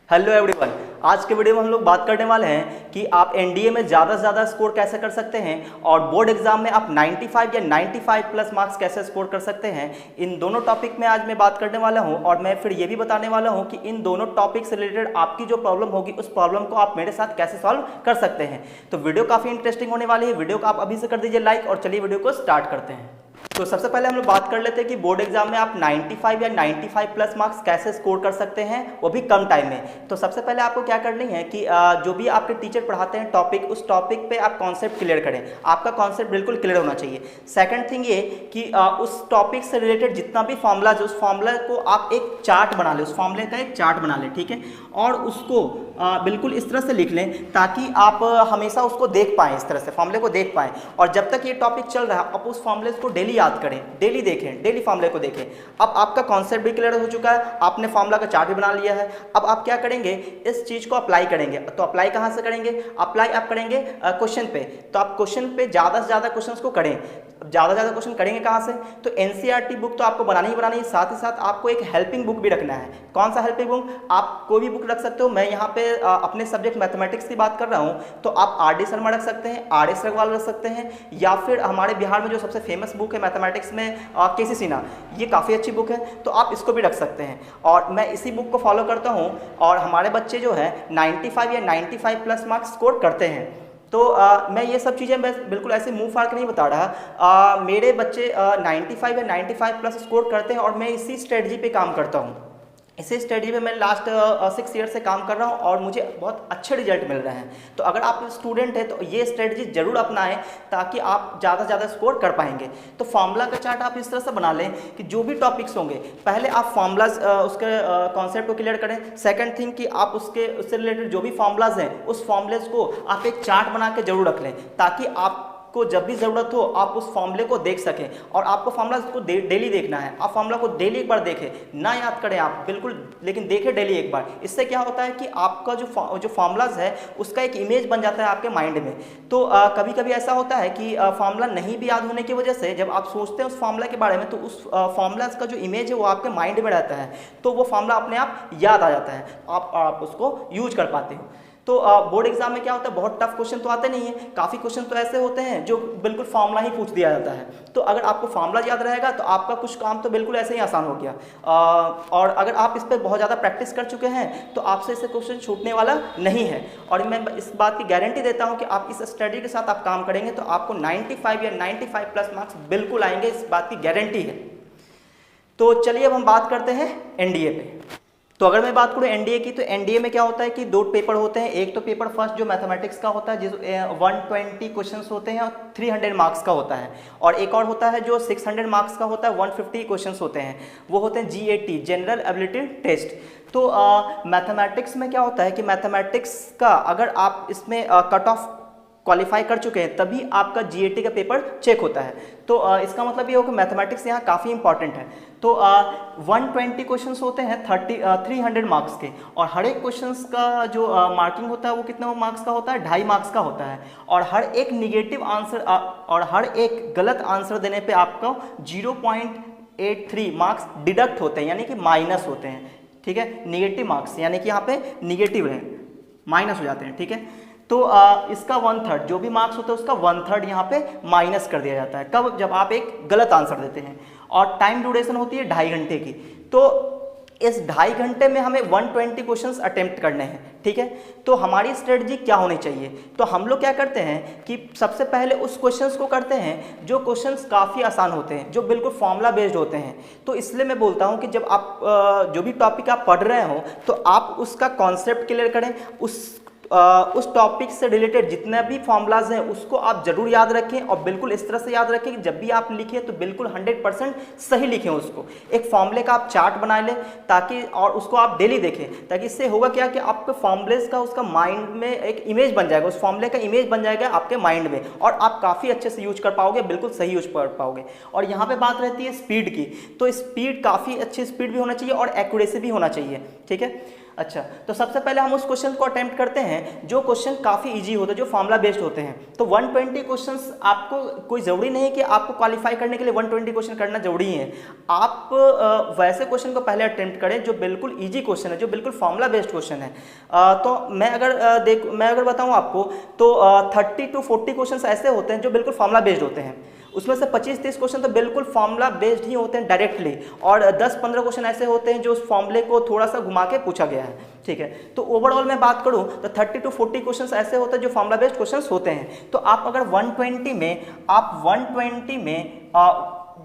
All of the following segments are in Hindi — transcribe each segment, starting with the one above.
Hello everyone. आज के वीडियो में हम लोग बात करने वाले हैं कि आप एनडीए में ज़्यादा से ज़्यादा स्कोर कैसे कर सकते हैं और बोर्ड एग्जाम में आप 95 या 95 प्लस मार्क्स कैसे स्कोर कर सकते हैं। इन दोनों टॉपिक में आज मैं बात करने वाला हूं और मैं फिर ये भी बताने वाला हूं कि इन दोनों टॉपिक से रिलेटेड आपकी जो प्रॉब्लम होगी उस प्रॉब्लम को आप मेरे साथ कैसे सॉल्व कर सकते हैं। तो वीडियो काफ़ी इंटरेस्टिंग होने वाली है। वीडियो को आप अभी से कर दीजिए लाइक और चलिए वीडियो को स्टार्ट करते हैं। तो सबसे पहले हम लोग बात कर लेते हैं कि बोर्ड एग्जाम में आप 95 या 95 प्लस मार्क्स कैसे स्कोर कर सकते हैं, वो भी कम टाइम में। तो सबसे पहले आपको क्या करनी है कि जो भी आपके टीचर पढ़ाते हैं टॉपिक, उस टॉपिक पे आप कॉन्सेप्ट क्लियर करें। आपका कॉन्सेप्ट बिल्कुल क्लियर होना चाहिए। सेकंड थिंग ये कि उस टॉपिक से रिलेटेड जितना भी फॉर्मूला है उस फॉर्मूला को आप एक चार्ट बना लें, उस फॉर्मूले का एक चार्ट बना लें, ठीक है। और उसको बिल्कुल इस तरह से लिख लें ताकि आप हमेशा उसको देख पाएँ, इस तरह से फॉर्मूले को देख पाएँ। और जब तक ये टॉपिक चल रहा है आप उस फॉर्मूले को डेली याद करें, डेली देखें, डेली फॉर्मूले को देखें। अब आपका कॉन्सेप्ट भी क्लियर हो चुका है, आपने फॉर्मूला का चार्ट भी बना लिया है। अब आप क्या करेंगे, इस चीज़ को अप्लाई करेंगे। तो अप्लाई कहाँ से करेंगे? अप्लाई आप करेंगे क्वेश्चन पे। तो आप क्वेश्चन पे ज़्यादा से ज़्यादा क्वेश्चन को करें। ज़्यादा से ज़्यादा क्वेश्चन करेंगे कहाँ से? तो एनसीईआरटी बुक तो आपको बनानी ही बनानी है, साथ ही साथ आपको एक हेल्पिंग बुक भी रखना है। कौन सा हेल्पिंग बुक? आप कोई भी बुक रख सकते हो। मैं यहाँ पे अपने सब्जेक्ट मैथमेटिक्स की बात कर रहा हूँ, तो आप आर डी शर्मा रख सकते हैं, आर एस रघवाल रख सकते हैं, या फिर हमारे बिहार में जो सबसे फेमस बुक है मैथमेटिक्स में के सी सिन्हा, ये काफ़ी अच्छी बुक है, तो आप इसको भी रख सकते हैं। और मैं इसी बुक को फॉलो करता हूँ और हमारे बच्चे जो है 95 या 95 प्लस मार्क्स स्कोर करते हैं। तो मैं ये सब चीज़ें मैं बिल्कुल ऐसे मुंह फाड़ के नहीं बता रहा। मेरे बच्चे 95 या 95 प्लस स्कोर करते हैं और मैं इसी स्ट्रेटजी पे काम करता हूँ। इसी स्टडी पे मैं लास्ट 6 ईयर से काम कर रहा हूँ और मुझे बहुत अच्छे रिजल्ट मिल रहे हैं। तो अगर आप स्टूडेंट हैं तो ये स्ट्रेटजी जरूर अपनाएं ताकि आप ज़्यादा से ज़्यादा स्कोर कर पाएंगे। तो फार्मूला का चार्ट आप इस तरह से बना लें कि जो भी टॉपिक्स होंगे पहले आप फार्मूलाज उसके कॉन्सेप्ट को क्लियर करें। सेकंड थिंग कि आप उससे रिलेटेड जो भी फार्मूलाज हैं उस फार्मूलेज को आप एक चार्ट बना के जरूर रख लें ताकि आप को जब भी ज़रूरत हो आप उस फॉर्मूले को देख सकें। और आपको फॉर्मूला को डेली देखना है। आप फॉर्मूला को डेली एक बार देखें, ना याद करें आप बिल्कुल, लेकिन देखें डेली एक बार। इससे क्या होता है कि आपका जो फॉर्मूलाज है उसका एक इमेज बन जाता है आपके माइंड में। तो कभी कभी ऐसा होता है कि फॉर्मूला नहीं भी याद होने की वजह से जब आप सोचते हैं उस फॉर्मूला के बारे में तो उस फॉर्मूलाज का जो इमेज है वो आपके माइंड में रहता है, तो वो फॉर्मूला अपने आप याद आ जाता है, आप उसको यूज कर पाते हो। तो बोर्ड एग्जाम में क्या होता है, बहुत टफ क्वेश्चन तो आते नहीं है, काफ़ी क्वेश्चन तो ऐसे होते हैं जो बिल्कुल फार्मूला ही पूछ दिया जाता है। तो अगर आपको फार्मूला याद रहेगा तो आपका कुछ काम तो बिल्कुल ऐसे ही आसान हो गया। और अगर आप इस पर बहुत ज़्यादा प्रैक्टिस कर चुके हैं तो आपसे इससे क्वेश्चन छूटने वाला नहीं है। और मैं इस बात की गारंटी देता हूँ कि आप इस स्टडी के साथ आप काम करेंगे तो आपको 95 या 95 प्लस मार्क्स बिल्कुल आएंगे, इस बात की गारंटी है। तो चलिए अब हम बात करते हैं एनडीए पे। तो अगर मैं बात करूँ एनडीए की, तो एनडीए में क्या होता है कि 2 पेपर होते हैं। एक तो पेपर फर्स्ट जो मैथमेटिक्स का होता है जिस 120 क्वेश्चंस होते हैं और 300 मार्क्स का होता है, और एक और होता है जो 600 मार्क्स का होता है, 150 क्वेश्चंस होते हैं, वो होते हैं जीएटी, जनरल एबिलिटी टेस्ट। तो मैथमेटिक्स में क्या होता है कि मैथमेटिक्स का अगर आप इसमें कट ऑफ क्वालिफाई कर चुके हैं तभी आपका जीएटी का पेपर चेक होता है। तो इसका मतलब ये हो कि मैथमेटिक्स यहाँ काफ़ी इंपॉर्टेंट है। तो 120 क्वेश्चंस होते हैं 300 मार्क्स के, और हर एक क्वेश्चंस का जो मार्किंग होता है वो कितने मार्क्स का होता है, 2.5 मार्क्स का होता है। और हर एक निगेटिव आंसर और हर एक गलत आंसर देने पे आपको 0.83 मार्क्स डिडक्ट होते हैं, यानी कि माइनस होते हैं, ठीक है। निगेटिव मार्क्स यानी कि यहाँ पे निगेटिव है, माइनस हो जाते हैं, ठीक है। तो इसका 1/3 जो भी मार्क्स होता है उसका 1/3 यहाँ पे माइनस कर दिया जाता है। कब? जब आप एक गलत आंसर देते हैं। और टाइम ड्यूरेशन होती है 2.5 घंटे की। तो इस 2.5 घंटे में हमें 120 क्वेश्चंस अटेम्प्ट करने हैं, ठीक है। तो हमारी स्ट्रेटजी क्या होनी चाहिए? तो हम लोग क्या करते हैं कि सबसे पहले उस क्वेश्चंस को करते हैं जो क्वेश्चंस काफ़ी आसान होते हैं, जो बिल्कुल फॉर्मूला बेस्ड होते हैं। तो इसलिए मैं बोलता हूं कि जब आप जो भी टॉपिक आप पढ़ रहे हो तो आप उसका कॉन्सेप्ट क्लियर करें, उस टॉपिक से रिलेटेड जितने भी फॉर्मूलाज हैं उसको आप जरूर याद रखें, और बिल्कुल इस तरह से याद रखें कि जब भी आप लिखें तो बिल्कुल 100% सही लिखें उसको। एक फॉर्मूले का आप चार्ट बना लें ताकि, और उसको आप डेली देखें, ताकि इससे होगा क्या कि आपके फॉर्मूलेज का उसका माइंड में एक इमेज बन जाएगा, उस फॉर्मूले का इमेज बन जाएगा आपके माइंड में, और आप काफ़ी अच्छे से यूज कर पाओगे, बिल्कुल सही यूज कर पाओगे। और यहाँ पर बात रहती है स्पीड की, तो स्पीड काफ़ी अच्छी स्पीड भी होना चाहिए और एक्यूरेसी भी होना चाहिए, ठीक है। अच्छा, तो सबसे पहले हम उस क्वेश्चन को अटेम्प्ट करते हैं जो क्वेश्चन काफ़ी इजी होते हैं, जो फॉर्मुला बेस्ड होते हैं। तो 120 क्वेश्चंस आपको कोई ज़रूरी नहीं है कि आपको क्वालिफाई करने के लिए 120 क्वेश्चन करना जरूरी है। आप वैसे क्वेश्चन को पहले अटेम्प्ट करें जो बिल्कुल ईजी क्वेश्चन है, जो बिल्कुल फॉर्मुला बेस्ड क्वेश्चन है। तो मैं अगर बताऊँ आपको तो 30 to 40 क्वेश्चन ऐसे होते हैं जो बिल्कुल फॉर्मुला बेस्ड होते हैं। उसमें से 25-30 क्वेश्चन तो बिल्कुल फॉर्मूला बेस्ड ही होते हैं डायरेक्टली, और 10-15 क्वेश्चन ऐसे होते हैं जो उस फॉर्मूले को थोड़ा सा घुमा के पूछा गया है। ठीक है, तो ओवरऑल मैं बात करूं तो 30 to 40 क्वेश्चन ऐसे होते हैं जो फॉर्मूला बेस्ड क्वेश्चन होते हैं। तो आप अगर 120 में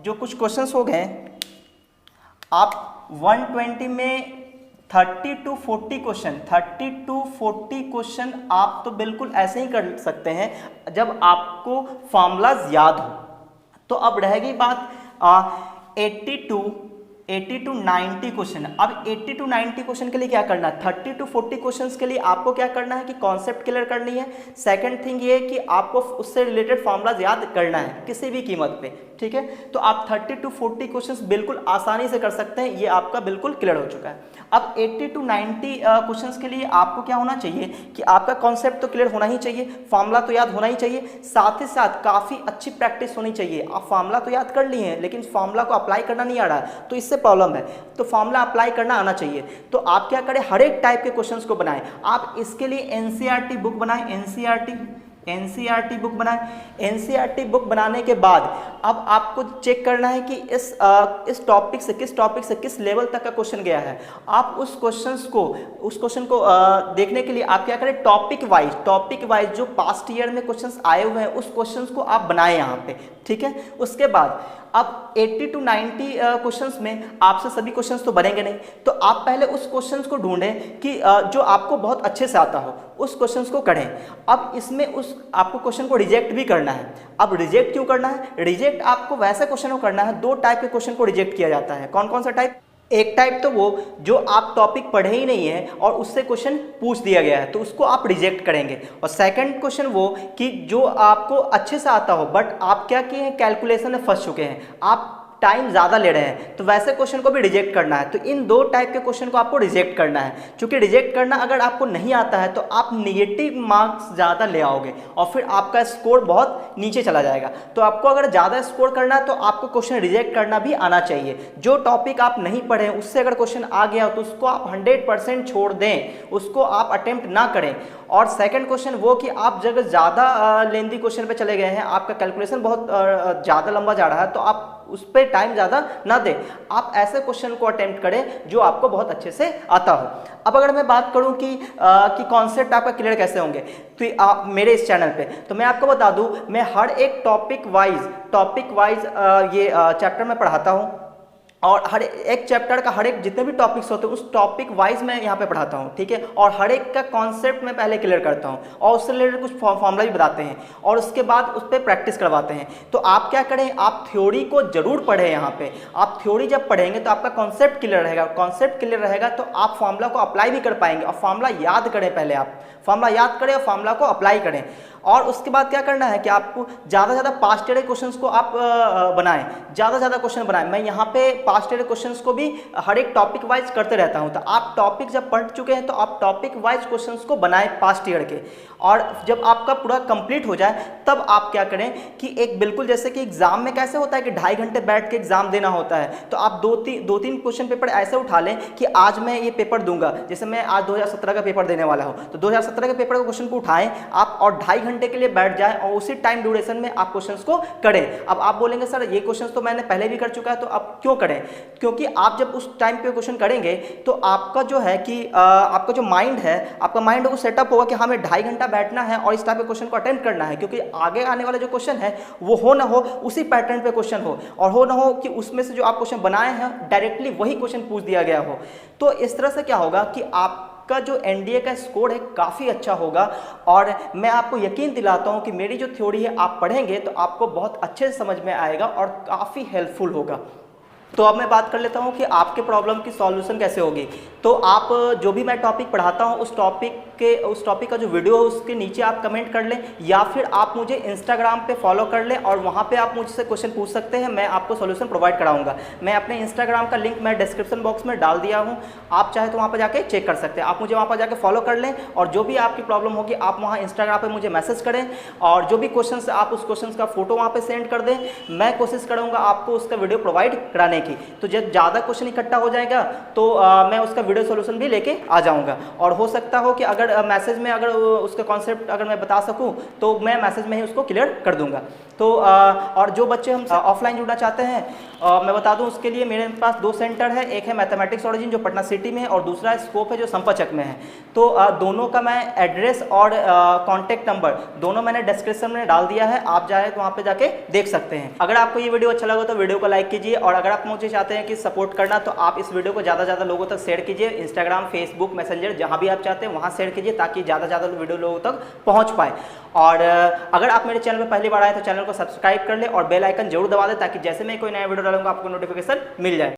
जो कुछ क्वेश्चन हो गए, आप 120 में 30 to 40 क्वेश्चन आप तो बिल्कुल ऐसे ही कर सकते हैं जब आपको फॉर्मूलाज याद हो। तो अब रहेगी बात 80 to 90 क्वेश्चन। अब 80 to 90 क्वेश्चन के लिए क्या करना है? 30 to 40 क्वेश्चंस के लिए आपको क्या करना है कि कॉन्सेप्ट क्लियर करनी है। सेकंड थिंग ये कि आपको उससे रिलेटेड फॉर्मूलाज याद करना है किसी भी कीमत पे। ठीक है, तो आप 30 to 40 क्वेश्चंस बिल्कुल आसानी से कर सकते हैं, ये आपका बिल्कुल क्लियर हो चुका है। अब 80 to 90 क्वेश्चंस के लिए आपको क्या होना चाहिए कि आपका कॉन्सेप्ट तो क्लियर होना ही चाहिए, फॉर्मूला तो याद होना ही चाहिए, साथ ही साथ काफ़ी अच्छी प्रैक्टिस होनी चाहिए। आप फॉर्मूला तो याद कर लिए हैं लेकिन फॉर्मूला को अप्लाई करना नहीं आ रहा है, तो इससे प्रॉब्लम है। तो फॉर्मूला अप्लाई करना आना चाहिए। तो आप क्या करें, हर एक टाइप के क्वेश्चंस को बनाएं। आप इसके लिए एनसीईआरटी बुक बनाएं, एनसीईआरटी बुक बनाएं। एनसीईआरटी बुक बनाने के बाद अब आपको चेक करना है कि इस टॉपिक से किस लेवल तक का क्वेश्चन गया है। आप उस क्वेश्चन को देखने के लिए आप क्या करें, टॉपिक वाइज जो पास्ट ईयर में क्वेश्चंस आए हुए हैं उस क्वेश्चंस को आप बनाएं यहाँ पे। ठीक है, उसके बाद अब 80 to 90 क्वेश्चंस में आपसे सभी क्वेश्चंस तो बनेंगे नहीं, तो आप पहले उस क्वेश्चंस को ढूंढें कि जो आपको बहुत अच्छे से आता हो, उस क्वेश्चंस को करें। अब इसमें आपको क्वेश्चन को रिजेक्ट भी करना है। अब रिजेक्ट क्यों करना है? रिजेक्ट आपको वैसे क्वेश्चन को करना है, दो टाइप के क्वेश्चन को रिजेक्ट किया जाता है। कौन कौन सा टाइप? एक टाइप तो वो जो आप टॉपिक पढ़े ही नहीं है और उससे क्वेश्चन पूछ दिया गया है तो उसको आप रिजेक्ट करेंगे। और सेकंड क्वेश्चन वो कि जो आपको अच्छे से आता हो बट आप क्या किए हैं, कैलकुलेशन में फंस चुके हैं, आप टाइम ज़्यादा ले रहे हैं, तो वैसे क्वेश्चन को भी रिजेक्ट करना है। तो इन दो टाइप के क्वेश्चन को आपको रिजेक्ट करना है। क्योंकि रिजेक्ट करना अगर आपको नहीं आता है तो आप नेगेटिव मार्क्स ज़्यादा ले आओगे और फिर आपका स्कोर बहुत नीचे चला जाएगा। तो आपको अगर ज़्यादा स्कोर करना है तो आपको क्वेश्चन रिजेक्ट करना भी आना चाहिए। जो टॉपिक आप नहीं पढ़े उससे अगर क्वेश्चन आ गया तो उसको आप 100% छोड़ दें, उसको आप अटेम्प्ट ना करें। और सेकंड क्वेश्चन वो कि आप जब ज़्यादा लेंदी क्वेश्चन पे चले गए हैं, आपका कैलकुलेशन बहुत ज़्यादा लंबा जा रहा है, तो आप उस पर टाइम ज़्यादा ना दें। आप ऐसे क्वेश्चन को अटेम्प्ट करें जो आपको बहुत अच्छे से आता हो। अब अगर मैं बात करूं कि कॉन्सेप्ट आपका क्लियर कैसे होंगे, तो आप मेरे इस चैनल पे, तो मैं आपको बता दूं मैं हर एक टॉपिक वाइज ये चैप्टर में पढ़ाता हूं। और हर एक चैप्टर का हर एक जितने भी टॉपिक्स होते हैं उस टॉपिक वाइज मैं यहाँ पे पढ़ाता हूँ। ठीक है, और हर एक का कॉन्सेप्ट मैं पहले क्लियर करता हूँ और उससे रिलेटेड कुछ फॉर्मूला भी बताते हैं और उसके बाद उस पर प्रैक्टिस करवाते हैं। तो आप क्या करें, आप थ्योरी को जरूर पढ़ें। यहाँ पे आप थ्योरी जब पढ़ेंगे तो आपका कॉन्सेप्ट क्लियर रहेगा, कॉन्सेप्ट क्लियर रहेगा तो आप फॉर्मूला को अप्लाई भी कर पाएंगे। और फॉर्मूला याद करें, पहले आप फॉर्मूला याद करें और फॉर्मूला को अप्लाई करें। और उसके बाद क्या करना है कि आपको ज़्यादा से ज़्यादा पास्ट ईयर क्वेश्चंस को आप बनाएं, ज़्यादा से ज़्यादा क्वेश्चन बनाएं। मैं यहाँ पे पास्ट ईयर क्वेश्चंस को भी हर एक टॉपिक वाइज करते रहता हूँ। तो आप टॉपिक जब पढ़ चुके हैं तो आप टॉपिक वाइज क्वेश्चंस को बनाएं पास्ट ईयर के। और जब आपका पूरा कंप्लीट हो जाए तब आप क्या करें कि एक बिल्कुल जैसे कि एग्जाम में कैसे होता है कि 2.5 घंटे बैठ के एग्जाम देना होता है, तो आप दो तीन क्वेश्चन पेपर ऐसे उठा लें कि आज मैं ये पेपर दूंगा। जैसे मैं आज 2017 का पेपर देने वाला हूँ तो 2017 के पेपर के क्वेश्चन को उठाएं आप और 2.5 घंटे के लिए बैठ जाएं और उसी टाइम ड्यूरेशन में आप क्वेश्चंस को करें। अब आप बोलेंगे सर ये क्वेश्चंस तो मैंने पहले भी कर चुका है तो अब क्यों करें? क्योंकि आप जब उस टाइम पे क्वेश्चन करेंगे तो आपका जो है कि आपका जो माइंड है, आपका माइंड वो सेटअप होगा कि हमें 2.5 घंटा बैठना है और इस टाइप के क्वेश्चन को अटेम्प्ट करना है। क्योंकि आगे आने वाला जो क्वेश्चन है वो हो ना हो उसी पैटर्न पे क्वेश्चन हो, और हो ना हो कि उसमें से जो आप क्वेश्चन बनाए हैं डायरेक्टली वही क्वेश्चन पूछ दिया गया हो। तो इस तरह से क्या होगा कि आपका जो एनडीए का स्कोर है काफ़ी अच्छा होगा। और मैं आपको यकीन दिलाता हूं कि मेरी जो थ्योरी है आप पढ़ेंगे तो आपको बहुत अच्छे से समझ में आएगा और काफ़ी हेल्पफुल होगा। तो अब मैं बात कर लेता हूं कि आपके प्रॉब्लम की सॉल्यूशन कैसे होगी। तो आप जो भी मैं टॉपिक पढ़ाता हूँ उस टॉपिक का जो वीडियो है उसके नीचे आप कमेंट कर लें, या फिर आप मुझे इंस्टाग्राम पे फॉलो कर लें और वहाँ पे आप मुझसे क्वेश्चन पूछ सकते हैं, मैं आपको सॉल्यूशन प्रोवाइड कराऊंगा। मैं अपने इंस्टाग्राम का लिंक मैं डिस्क्रिप्शन बॉक्स में डाल दिया हूँ, आप चाहे तो वहाँ पर जाके चेक कर सकते हैं। आप मुझे वहाँ पर जाके फॉलो कर लें और जो भी आपकी प्रॉब्लम होगी आप वहाँ इंस्टाग्राम पर मुझे मैसेज करें और जो भी क्वेश्चन आप उस क्वेश्चन का फोटो वहाँ पर सेंड कर दें। मैं कोशिश करूँगा आपको उसका वीडियो प्रोवाइड कराने की। तो जब ज़्यादा क्वेश्चन इकट्ठा हो जाएगा तो मैं उसका वीडियो सॉल्यूशन भी लेके आ जाऊँगा। और हो सकता हो कि अगर मैसेज में अगर उसका कॉन्सेप्ट अगर मैं बता सकूं तो मैं मैसेज में ही उसको क्लियर कर दूंगा। तो और जो बच्चे हम ऑफलाइन जुड़ना चाहते हैं मैं बता दूं उसके लिए मेरे पास 2 सेंटर है, एक है मैथमेटिक्स ओरिजिन जो पटना सिटी में है और दूसरा स्कोप है जो संपाचक में है। तो दोनों का मैं एड्रेस और कॉन्टैक्ट नंबर दोनों मैंने डिस्क्रिप्शन में डाल दिया है, आप चाहे तो वहाँ पे जाके देख सकते हैं। अगर आपको ये वीडियो अच्छा लगा तो वीडियो को लाइक कीजिए और अगर आप मुझे चाहते हैं कि सपोर्ट करना तो आप इस वीडियो को ज़्यादा से ज़्यादा लोगों तक शेयर कीजिए, इंस्टाग्राम, फेसबुक, मैसेंजर जहाँ भी आप चाहते हैं वहाँ शेयर कीजिए ताकि ज़्यादा से ज़्यादा वीडियो लोगों तक पहुँच पाए। और अगर आप मेरे चैनल पर पहली बार आए तो चैनल को सब्सक्राइब कर ले और बेल आइकन जरूर दबा दें ताकि जैसे मैं कोई नया वीडियो डालूंगा आपको नोटिफिकेशन मिल जाए।